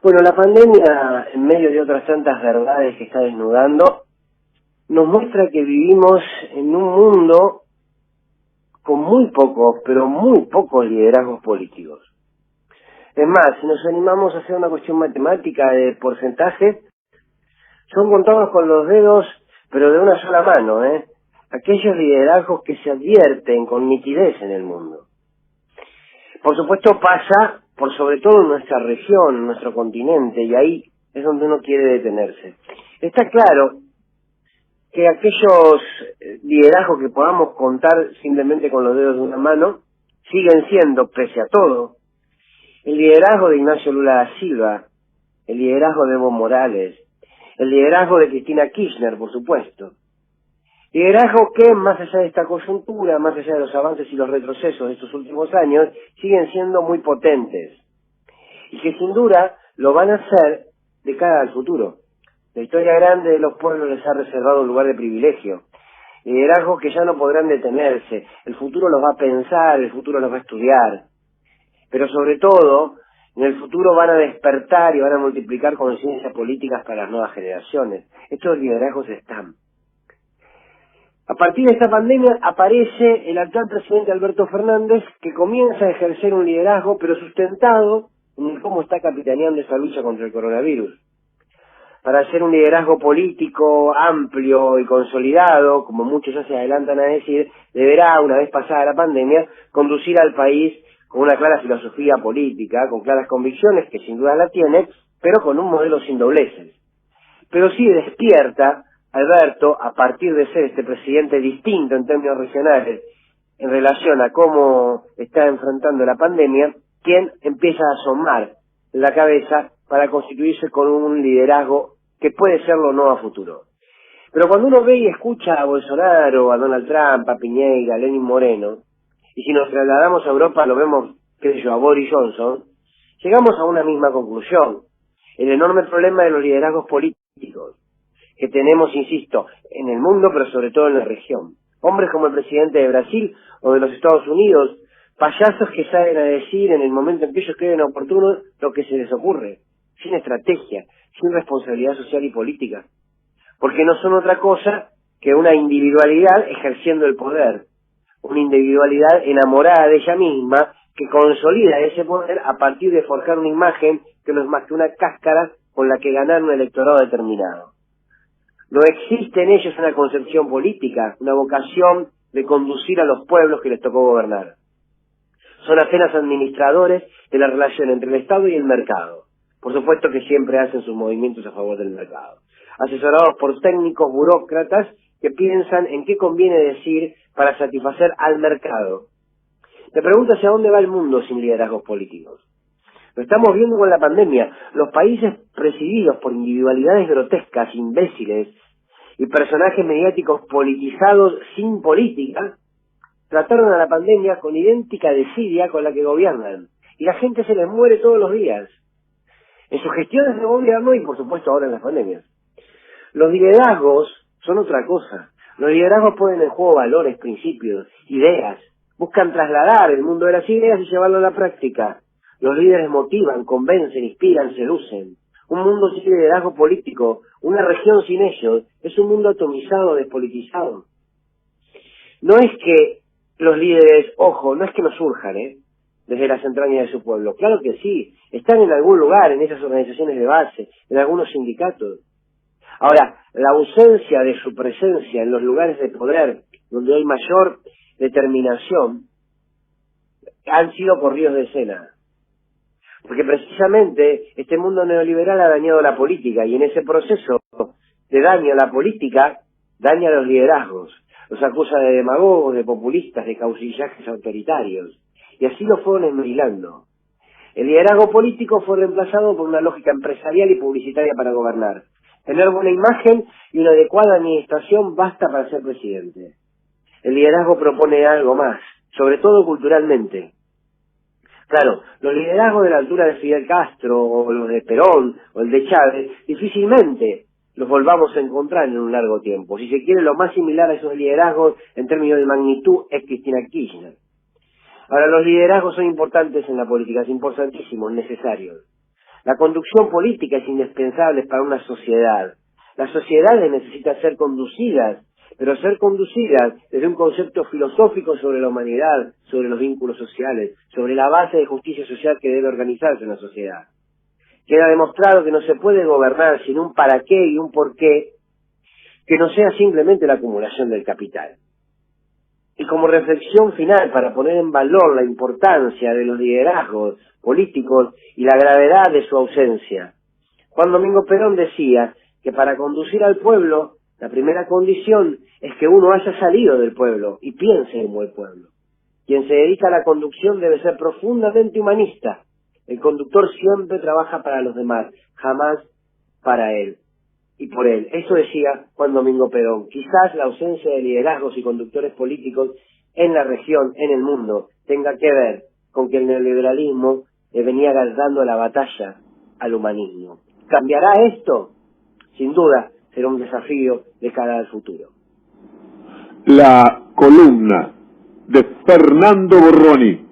Bueno, la pandemia, en medio de otras tantas verdades que está desnudando, nos muestra que vivimos en un mundo con muy pocos, pero muy pocos liderazgos políticos. Es más, si nos animamos a hacer una cuestión matemática de porcentaje, son contados con los dedos, pero de una sola mano, aquellos liderazgos que se advierten con nitidez en el mundo. Por supuesto pasa por sobre todo en nuestra región, en nuestro continente, y ahí es donde uno quiere detenerse. Está claro que aquellos liderazgos que podamos contar simplemente con los dedos de una mano, siguen siendo, pese a todo, el liderazgo de Ignacio Lula da Silva, el liderazgo de Evo Morales, el liderazgo de Cristina Kirchner, por supuesto. Liderazgo que, más allá de esta coyuntura, más allá de los avances y los retrocesos de estos últimos años, siguen siendo muy potentes. Y que sin duda lo van a hacer de cara al futuro. La historia grande de los pueblos les ha reservado un lugar de privilegio. Liderazgos que ya no podrán detenerse. El futuro los va a pensar, el futuro los va a estudiar. Pero sobre todo, en el futuro van a despertar y van a multiplicar conciencias políticas para las nuevas generaciones. Estos liderazgos están. A partir de esta pandemia aparece el actual presidente Alberto Fernández, que comienza a ejercer un liderazgo, pero sustentado en cómo está capitaneando esa lucha contra el coronavirus. Para hacer un liderazgo político amplio y consolidado, como muchos ya se adelantan a decir, deberá, una vez pasada la pandemia, conducir al país con una clara filosofía política, con claras convicciones, que sin duda la tiene, pero con un modelo sin dobleces. Pero sí despierta Alberto, a partir de ser este presidente distinto en términos regionales en relación a cómo está enfrentando la pandemia, quien empieza a asomar la cabeza para constituirse con un liderazgo que puede serlo o no a futuro. Pero cuando uno ve y escucha a Bolsonaro, a Donald Trump, a Piñera, a Lenín Moreno, y si nos trasladamos a Europa lo vemos, qué sé yo, a Boris Johnson, llegamos a una misma conclusión: el enorme problema de los liderazgos políticos que tenemos, insisto, en el mundo, pero sobre todo en la región. Hombres como el presidente de Brasil o de los Estados Unidos, payasos que salen a decir en el momento en que ellos creen oportuno lo que se les ocurre, sin estrategia, sin responsabilidad social y política, porque no son otra cosa que una individualidad ejerciendo el poder, una individualidad enamorada de ella misma, que consolida ese poder a partir de forjar una imagen que no es más que una cáscara con la que ganar un electorado determinado. No existe en ellos una concepción política, una vocación de conducir a los pueblos que les tocó gobernar. Son apenas administradores de la relación entre el Estado y el mercado. Por supuesto que siempre hacen sus movimientos a favor del mercado. Asesorados por técnicos burócratas que piensan en qué conviene decir para satisfacer al mercado. Me pregunto hacia dónde va el mundo sin liderazgos políticos. Lo estamos viendo con la pandemia. Los países presididos por individualidades grotescas, imbéciles y personajes mediáticos politizados sin política, trataron a la pandemia con idéntica desidia con la que gobiernan. Y la gente se les muere todos los días. En sus gestiones de gobierno y por supuesto ahora en las pandemias. Los liderazgos son otra cosa. Los liderazgos ponen en juego valores, principios, ideas. Buscan trasladar el mundo de las ideas y llevarlo a la práctica. Los líderes motivan, convencen, inspiran, seducen. Un mundo sin liderazgo político, una región sin ellos, es un mundo atomizado, despolitizado. No es que los líderes, ojo, no es que no surjan, desde las entrañas de su pueblo. Claro que sí, están en algún lugar, en esas organizaciones de base, en algunos sindicatos. Ahora, la ausencia de su presencia en los lugares de poder, donde hay mayor determinación, han sido corridos de escena. Porque precisamente este mundo neoliberal ha dañado la política, y en ese proceso de daño a la política, daña a los liderazgos. Los acusa de demagogos, de populistas, de causillajes autoritarios. Y así lo fueron esmerilando. El liderazgo político fue reemplazado por una lógica empresarial y publicitaria para gobernar. Tener buena imagen y una adecuada administración basta para ser presidente. El liderazgo propone algo más, sobre todo culturalmente. Claro, los liderazgos de la altura de Fidel Castro, o los de Perón, o el de Chávez, difícilmente los volvamos a encontrar en un largo tiempo. Si se quiere, lo más similar a esos liderazgos en términos de magnitud es Cristina Kirchner. Ahora, los liderazgos son importantes en la política, es importantísimos, necesarios. La conducción política es indispensable para una sociedad. Las sociedades necesitan ser conducidas, pero ser conducidas desde un concepto filosófico sobre la humanidad, sobre los vínculos sociales, sobre la base de justicia social que debe organizarse en la sociedad. Queda demostrado que no se puede gobernar sin un para qué y un por qué que no sea simplemente la acumulación del capital. Y como reflexión final, para poner en valor la importancia de los liderazgos políticos y la gravedad de su ausencia, Juan Domingo Perón decía que para conducir al pueblo, la primera condición es que uno haya salido del pueblo y piense como el pueblo. Quien se dedica a la conducción debe ser profundamente humanista. El conductor siempre trabaja para los demás, jamás para él y por él. Eso decía Juan Domingo Perón. Quizás la ausencia de liderazgos y conductores políticos en la región, en el mundo, tenga que ver con que el neoliberalismo le venía dando la batalla al humanismo. ¿Cambiará esto? Sin duda, será un desafío de cara al futuro. La columna de Fernando Borroni.